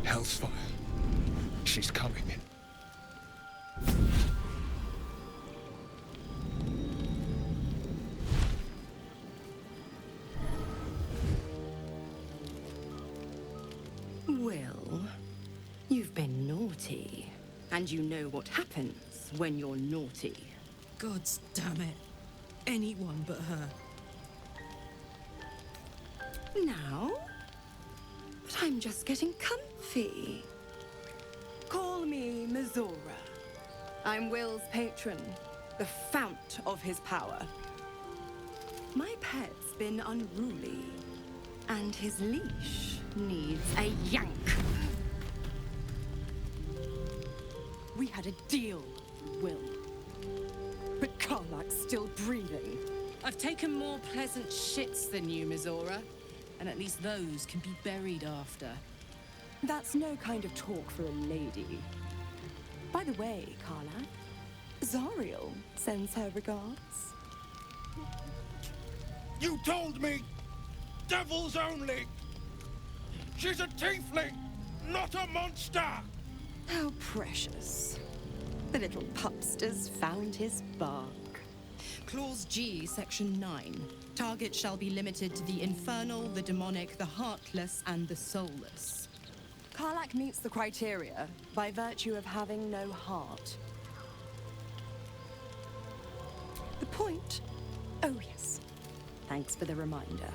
Hell's fire. She's coming. Will, you've been naughty. And you know what happens when you're naughty. God damn it. Anyone but her. Now? But I'm just getting comfy. Call me Mizora. I'm Will's patron, the fount of his power. My pet's been unruly, and his leash needs a yank. We had a deal, Will. But Karlak's still breathing. I've taken more pleasant shits than you, Mizora. And at least those can be buried after. That's no kind of talk for a lady. By the way, Karlak, Zariel sends her regards. You told me! Devils only! She's a tiefling, not a monster! How precious. The little pupster's found his bark. Clause G, Section 9. Target shall be limited to the infernal, the demonic, the heartless, and the soulless. Karlak meets the criteria by virtue of having no heart. The point? Oh, yes. Thanks for the reminder.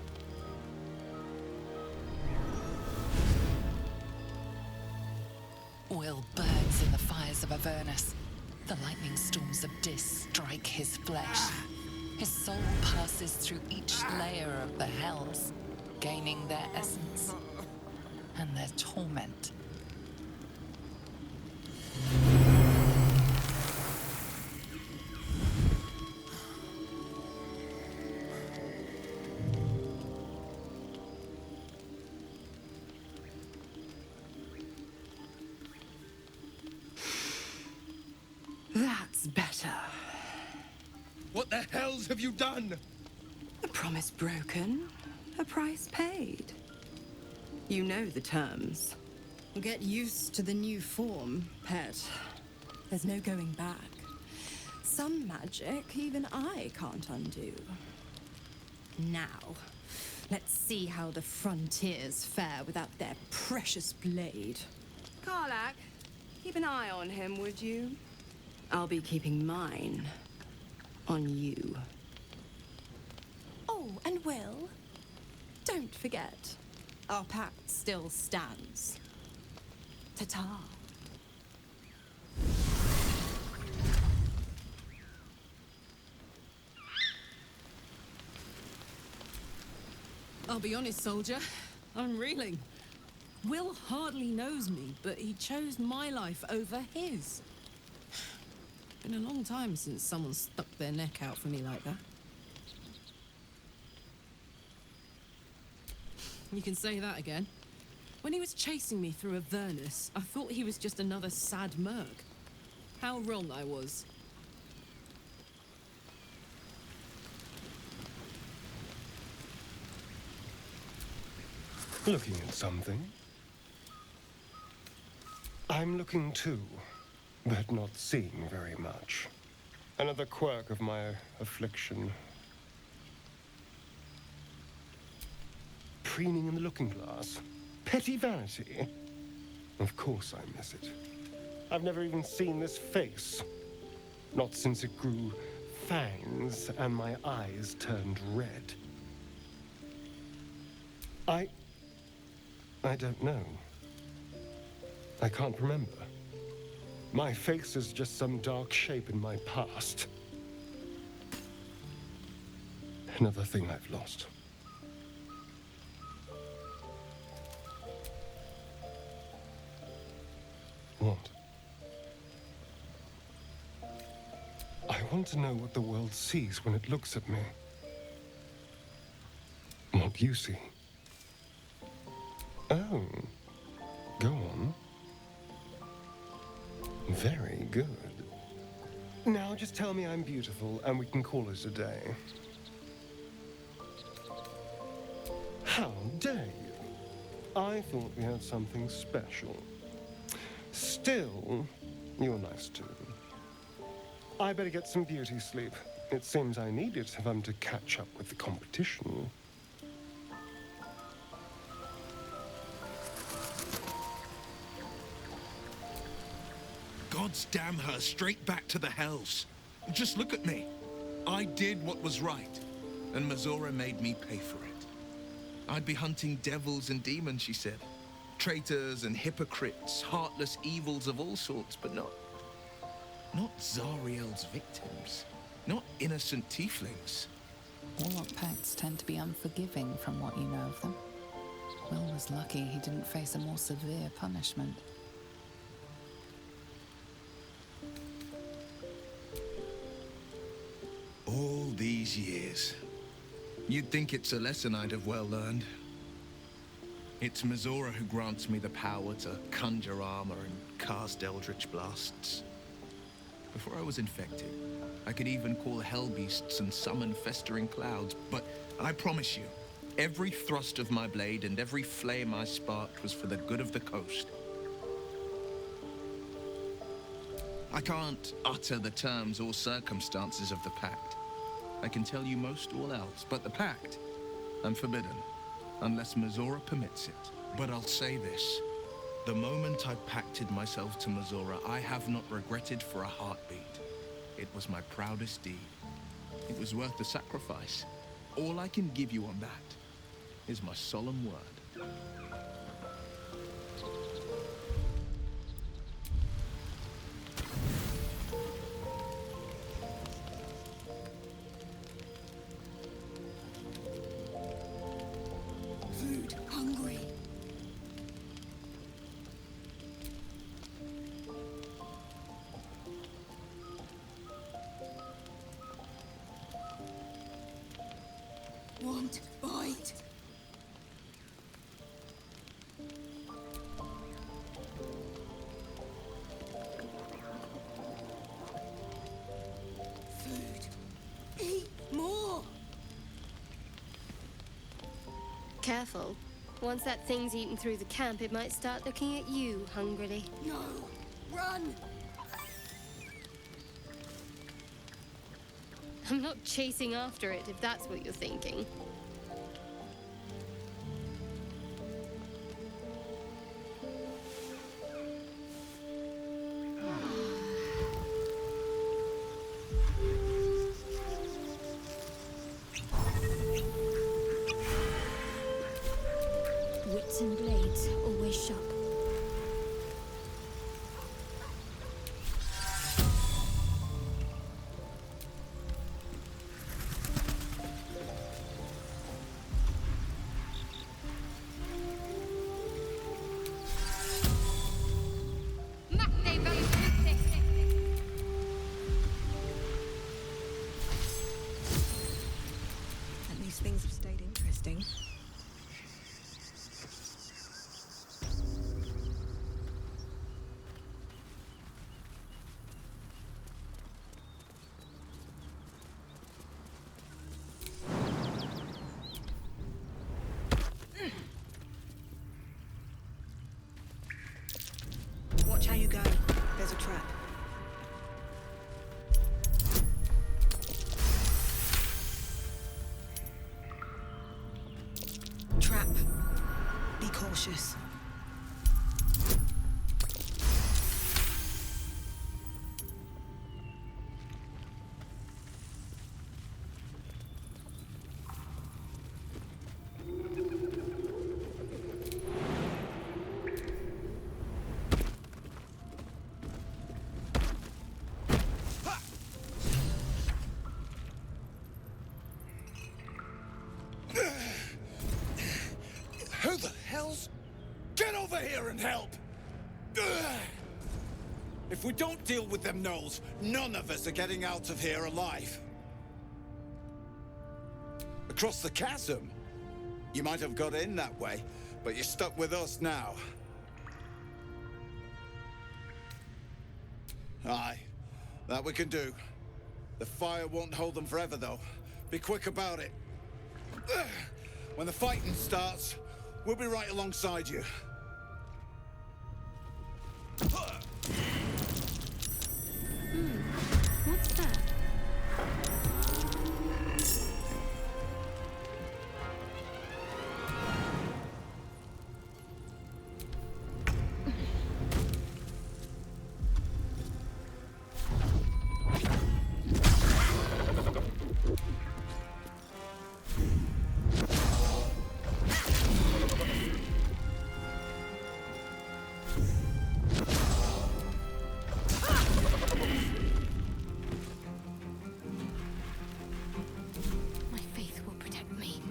Will burns in the fires of Avernus. The lightning storms of Dis strike his flesh. His soul passes through each layer of the hells, gaining their essence and their torment. That's better. What the hells have you done? A promise broken, a price paid. You know the terms. Get used to the new form, pet. There's no going back. Some magic even I can't undo. Now, let's see how the frontiers fare without their precious blade. Karlak, keep an eye on him, would you? I'll be keeping mine on you. Oh, and Will, don't forget, our pact still stands. Ta-ta. I'll be honest, soldier. I'm reeling. Will hardly knows me, but he chose my life over his. Been a long time since someone stuck their neck out for me like that. You can say that again. When he was chasing me through Avernus, I thought he was just another sad merc. How wrong I was. Looking at something? I'm looking too, but not seeing very much. Another quirk of my affliction. Preening in the looking glass. Petty vanity. Of course I miss it. I've never even seen this face. Not since it grew fangs and my eyes turned red. I don't know. I can't remember. My face is just some dark shape in my past. Another thing I've lost. What? I want to know what the world sees when it looks at me. What you see. Oh. Go on. Very good. Now just tell me I'm beautiful and we can call it a day. How dare you? I thought we had something special. Still, you're nice too. I better get some beauty sleep. It seems I need it if I'm to catch up with the competition. God's damn her, straight back to the hells. Just look at me. I did what was right, and Mazora made me pay for it. I'd be hunting devils and demons, she said. Traitors and hypocrites, heartless evils of all sorts, but not Zariel's victims. Not innocent tieflings. Warlock pacts tend to be unforgiving from what you know of them. Will was lucky he didn't face a more severe punishment. All these years. You'd think it's a lesson I'd have well learned. It's Mazora who grants me the power to conjure armor and cast eldritch blasts. Before I was infected, I could even call hell beasts and summon festering clouds, but I promise you, every thrust of my blade and every flame I sparked was for the good of the coast. I can't utter the terms or circumstances of the pact. I can tell you most all else, but the pact, I'm forbidden, unless Mazora permits it. But I'll say this. The moment I pacted myself to Mazora, I have not regretted for a heartbeat. It was my proudest deed. It was worth the sacrifice. All I can give you on that is my solemn word. Food, hungry. Want bite. Food. Eat more. Careful. Once that thing's eaten through the camp, it might start looking at you hungrily. No. Run. I'm not chasing after it, if that's what you're thinking. Wits and blades, always sharp. At least things have stayed interesting. Watch how you go. There's a trap. Trap. Be cautious. Who the hell's... Get over here and help! If we don't deal with them gnolls, none of us are getting out of here alive. Across the chasm? You might have got in that way, but you're stuck with us now. Aye, that we can do. The fire won't hold them forever, though. Be quick about it. When the fighting starts, We'll be right alongside you. What's that? My faith will protect me.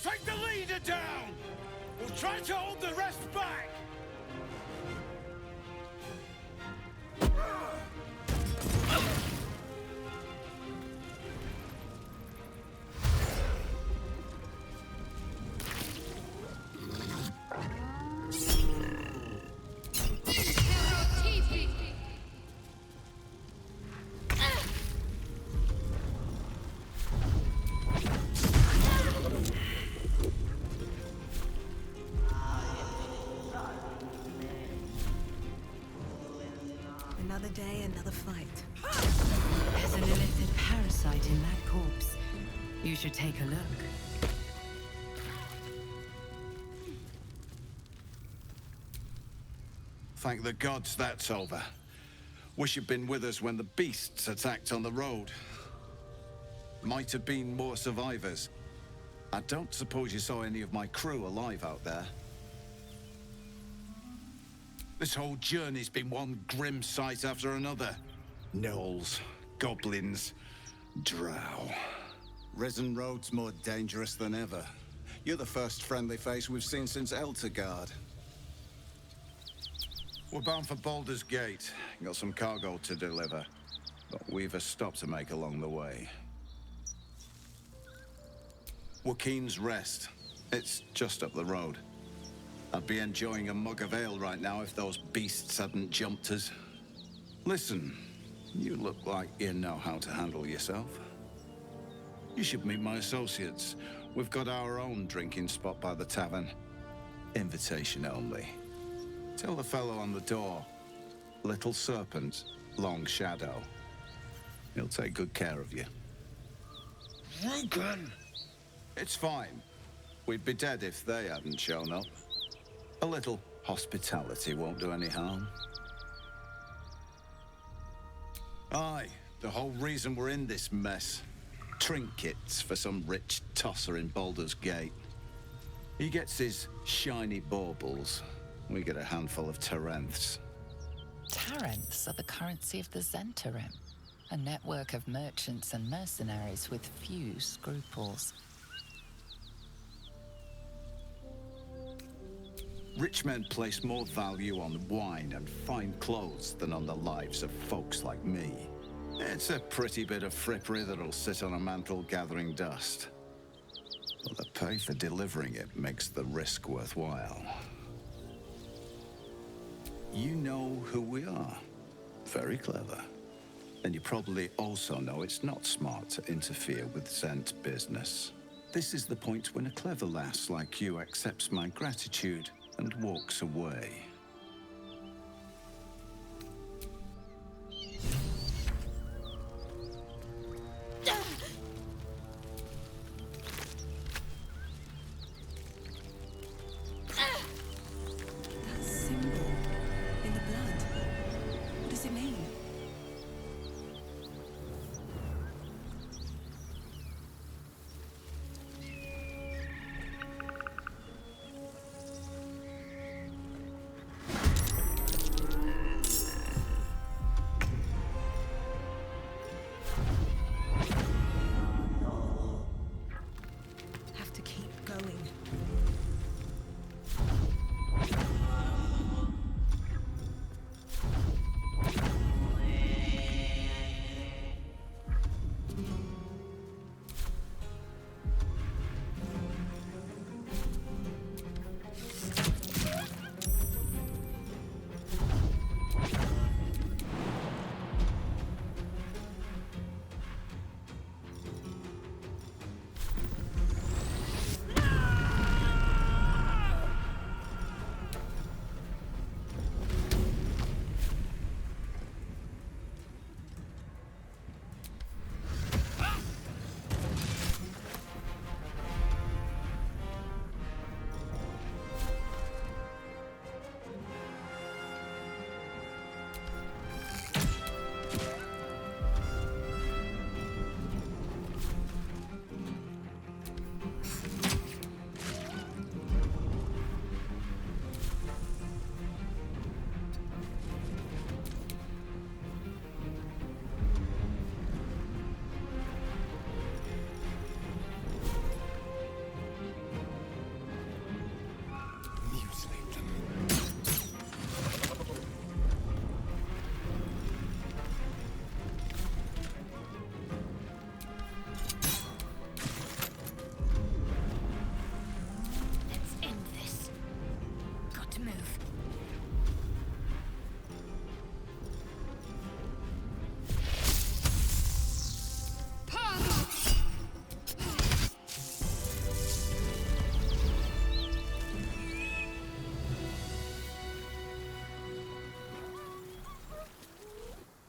Take the leader down! We'll try to hold the rest back! Another day, another fight. There's an illicit parasite in that corpse. You should take a look. Thank the gods that's over. Wish you'd been with us when the beasts attacked on the road. Might have been more survivors. I don't suppose you saw any of my crew alive out there. This whole journey's been one grim sight after another. Gnolls, goblins, drow. Risen Road's more dangerous than ever. You're the first friendly face we've seen since Eltergard. We're bound for Baldur's Gate. Got some cargo to deliver. But we've a stop to make along the way. Joaquin's Rest. It's just up the road. I'd be enjoying a mug of ale right now if those beasts hadn't jumped us. Listen, you look like you know how to handle yourself. You should meet my associates. We've got our own drinking spot by the tavern. Invitation only. Tell the fellow on the door, Little Serpent, Long Shadow. He'll take good care of you. Rugen! It's fine. We'd be dead if they hadn't shown up. A little hospitality won't do any harm. Aye, the whole reason we're in this mess. Trinkets for some rich tosser in Baldur's Gate. He gets his shiny baubles. We get a handful of Tarenths. Tarenths are the currency of the Zentarim, a network of merchants and mercenaries with few scruples. Rich men place more value on wine and fine clothes than on the lives of folks like me. It's a pretty bit of frippery that'll sit on a mantle gathering dust. But the pay for delivering it makes the risk worthwhile. You know who we are. Very clever. And you probably also know it's not smart to interfere with Zent business. This is the point when a clever lass like you accepts my gratitude and walks away. That symbol in the blood. What does it mean? Have to keep going. Mutilate them. Let's end this. Got to move.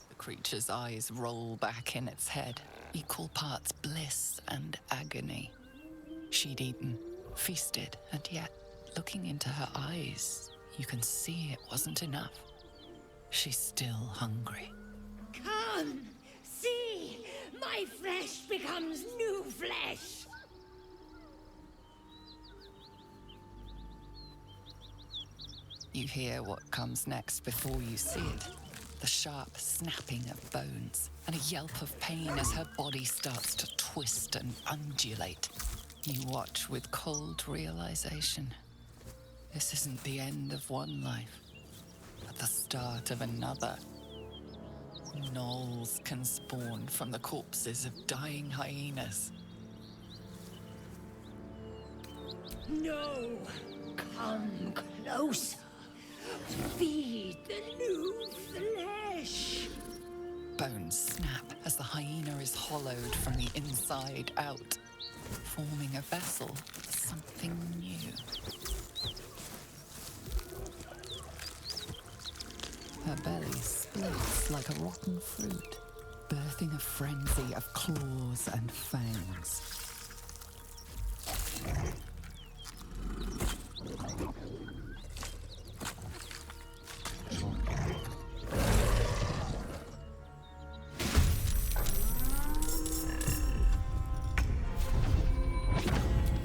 The creature's eyes roll back in its head, equal parts bliss and agony. She'd eaten, feasted, and yet, looking into her eyes, you can see it wasn't enough. She's still hungry. Come! See! My flesh becomes new flesh! You hear what comes next before you see it. The sharp snapping of bones, and a yelp of pain as her body starts to twist and undulate. You watch with cold realization. This isn't the end of one life, but the start of another. Gnolls can spawn from the corpses of dying hyenas. No! Come closer! Feed the new flesh! Bones snap as the hyena is hollowed from the inside out, forming a vessel for something new. Her belly splits like a rotten fruit, birthing a frenzy of claws and fangs.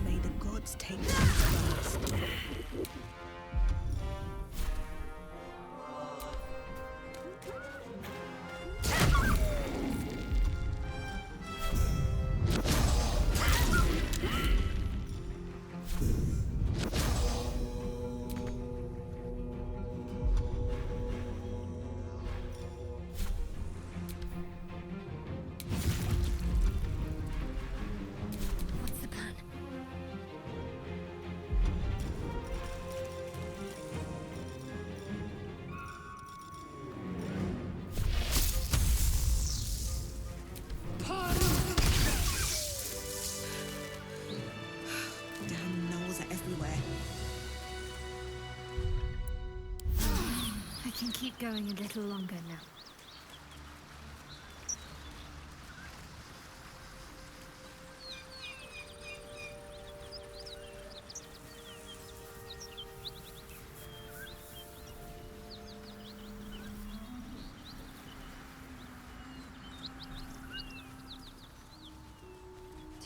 May the gods take them. can keep going a little longer now.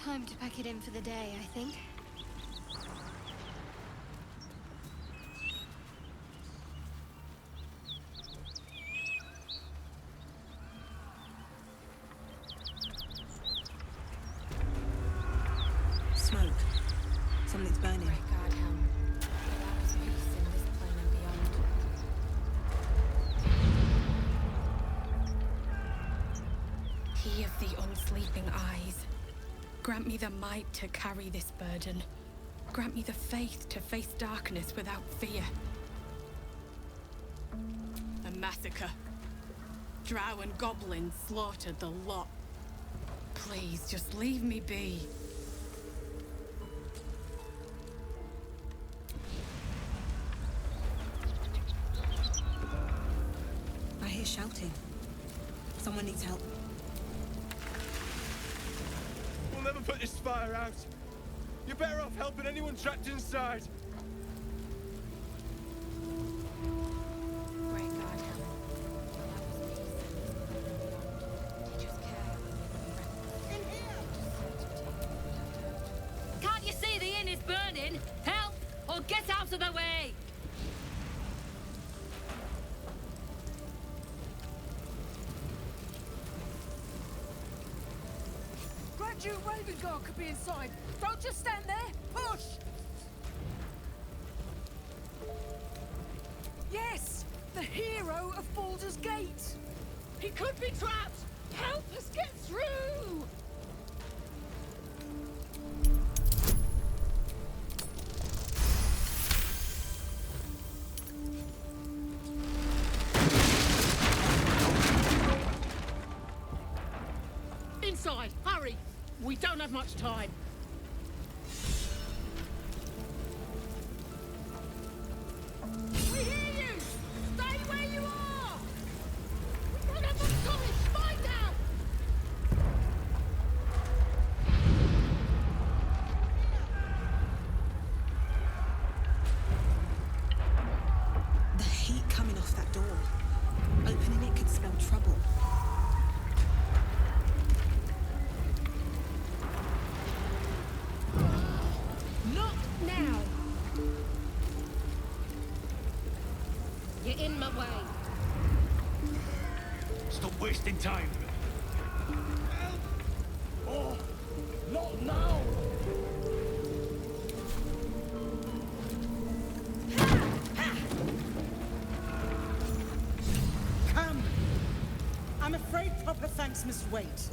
Time to pack it in for the day, I think. Smoke. Something's burning. Great God, Helm. Allow us peace in this plane and beyond. He of the unsleeping eyes. Grant me the might to carry this burden. Grant me the faith to face darkness without fear. A massacre. Drow and goblins slaughtered the lot. Please, just leave me be. I hear shouting. Someone needs help. We'll never put this fire out. You're better off helping anyone trapped inside. Great God, Helm. Allow us peace in this plane and beyond. Teach us care when we rest. Can't you see the inn is burning? Help, or get out of the way! Duke Ravengard could be inside. Don't just stand there. Push! Yes! The hero of Baldur's Gate! He could be trapped! Help us get through! Inside, hurry! We don't have much time. We hear you! Stay where you are! We don't have much time! Find out! The heat coming off that door. Opening it could spell trouble. Not now! You're in my way. Stop wasting time. Oh, not now! Come! I'm afraid proper thanks must wait.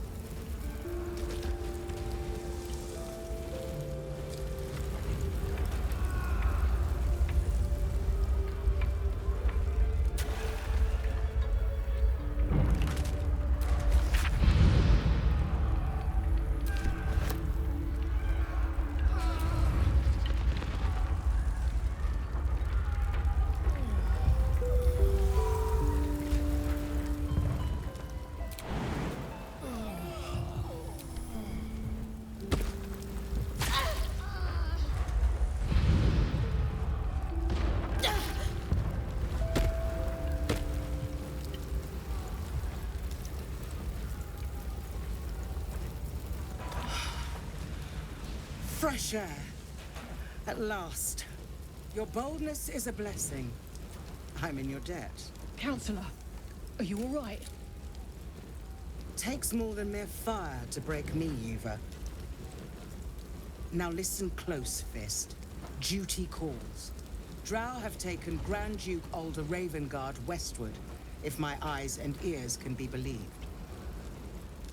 Fresh air. At last. Your boldness is a blessing. I'm in your debt. Counselor, are you all right? Takes more than mere fire to break me, Yuva. Now listen close, Fist. Duty calls. Drow have taken Grand Duke Alder Ravengard westward, if my eyes and ears can be believed.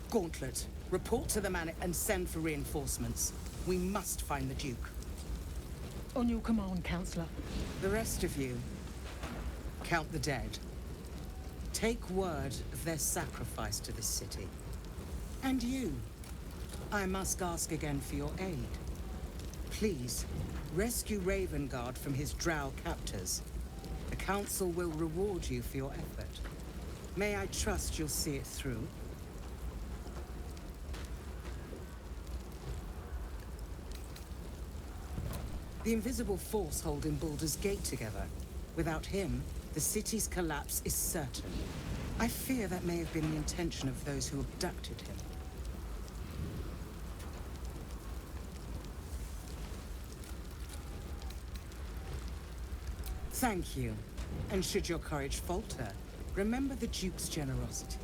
Gauntlet, report to the manor and send for reinforcements. We must find the Duke. On your command, Counselor. The rest of you, count the dead. Take word of their sacrifice to this city. And you, I must ask again for your aid. Please, rescue Ravengard from his drow captors. The Council will reward you for your effort. May I trust you'll see it through? The invisible force holding Baldur's Gate together. Without him, the city's collapse is certain. I fear that may have been the intention of those who abducted him. Thank you. And should your courage falter, remember the Duke's generosity.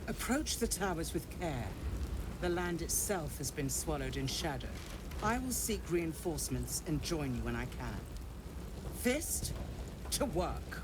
Approach the towers with care. The land itself has been swallowed in shadow. I will seek reinforcements and join you when I can. Fist to work.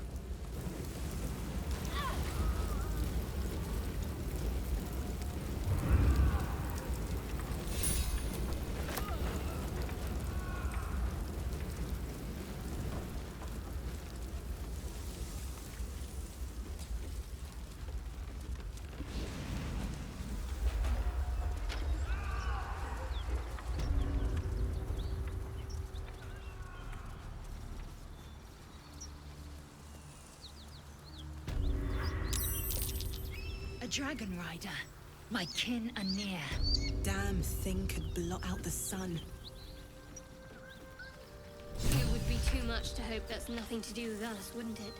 A dragon rider. My kin are near. Damn thing could blot out the sun. It would be too much to hope that's nothing to do with us, wouldn't it?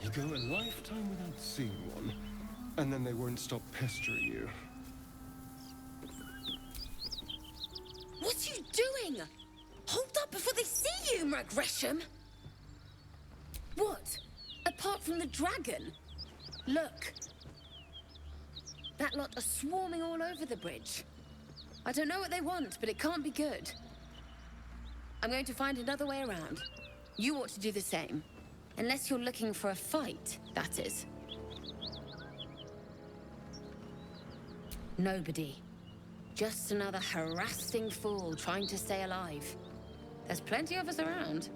You go a lifetime without seeing one, and then they won't stop pestering you. What are you doing? Hold up before they see you, Gresham! What? Apart from the dragon? Look. That lot are swarming all over the bridge. I don't know what they want, but it can't be good. I'm going to find another way around. You ought to do the same. Unless you're looking for a fight, that is. Nobody. Just another harassing fool trying to stay alive. There's plenty of us around.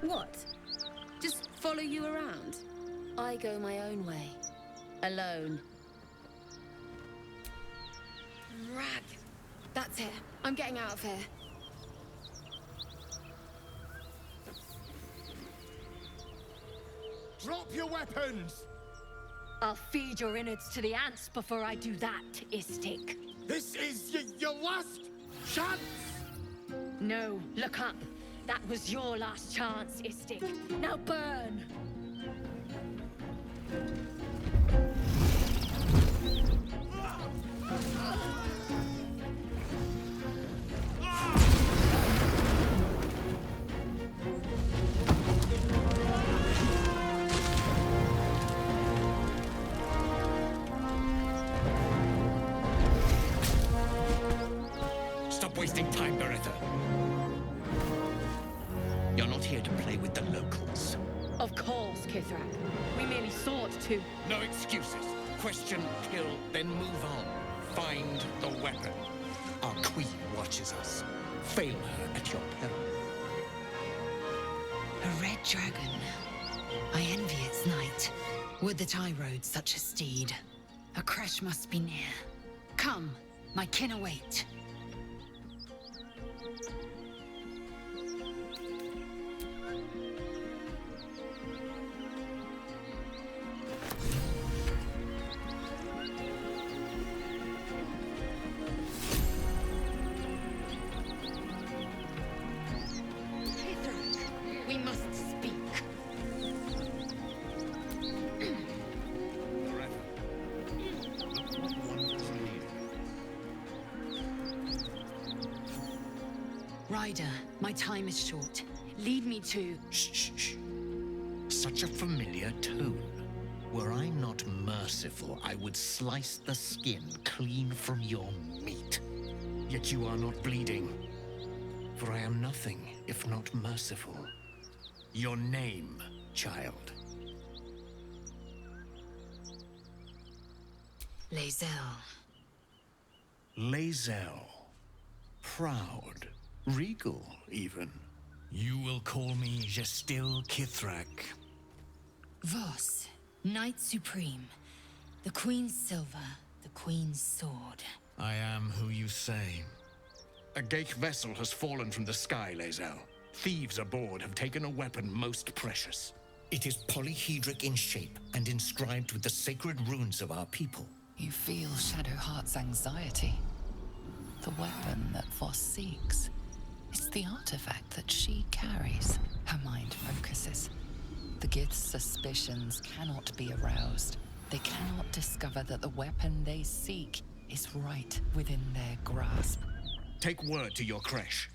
What? Just follow you around? I go my own way. Alone. Rag. That's it. I'm getting out of here. Drop your weapons! I'll feed your innards to the ants before I do that, Istik. This is your last chance! No, look up. That was your last chance, Istik. Now burn! Stop wasting time, Beretta. You're not here to play with the locals. Of course, Kithrak. We merely sought to... No excuses. Question, kill, then move on. Find the weapon. Our queen watches us. Fail her at your peril. A red dragon. I envy its knight. Would that I rode such a steed. A crash must be near. Come, my kin await. We must speak. Ryder, my time is short. Lead me to... Shh. Such a familiar tone. Were I not merciful, I would slice the skin clean from your meat. Yet you are not bleeding. For I am nothing if not merciful. Your name, child. Lae'zel. Lae'zel. Proud. Regal, even. You will call me Gestil Kithrak. Voss, Knight Supreme. The Queen's silver, the Queen's sword. I am who you say. A Geich vessel has fallen from the sky, Lae'zel. Thieves aboard have taken a weapon most precious. It is polyhedric in shape and inscribed with the sacred runes of our people. You feel Shadowheart's anxiety. The weapon that Voss seeks. It's the artifact that she carries. Her mind focuses. The Gith's suspicions cannot be aroused. They cannot discover that the weapon they seek is right within their grasp. Take word to your creche.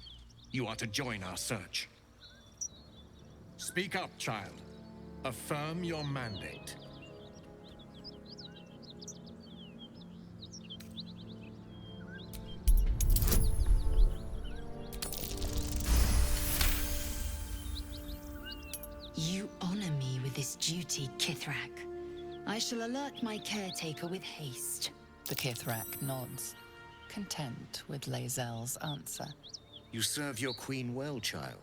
You are to join our search. Speak up, child. Affirm your mandate. You honor me with this duty, Kithrak. I shall alert my caretaker with haste. The Kithrak nods, content with Lae'zel's answer. You serve your queen well, child.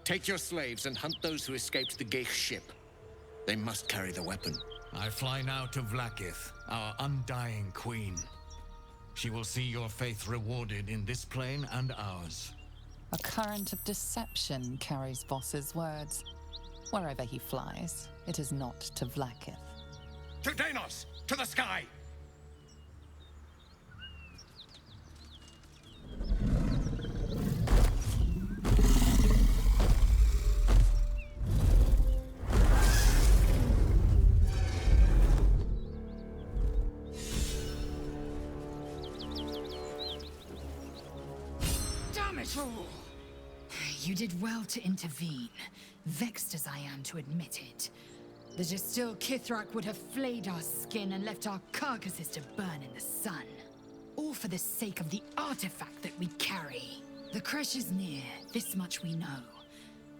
Take your slaves and hunt those who escaped the Geich ship. They must carry the weapon. I fly now to Vlaakith, our undying queen. She will see your faith rewarded in this plane and ours. A current of deception carries Voss's words. Wherever he flies, it is not to Vlaakith. To Danos! To the sky! Damn it all! You did well to intervene, vexed as I am to admit it. The Gestil Kithrak would have flayed our skin and left our carcasses to burn in the sun. All for the sake of the artifact that we carry. The creche is near, this much we know.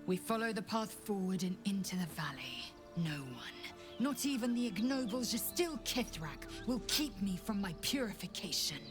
We follow the path forward and into the valley. No one, not even the ignoble Gestil Kithrak, will keep me from my purification.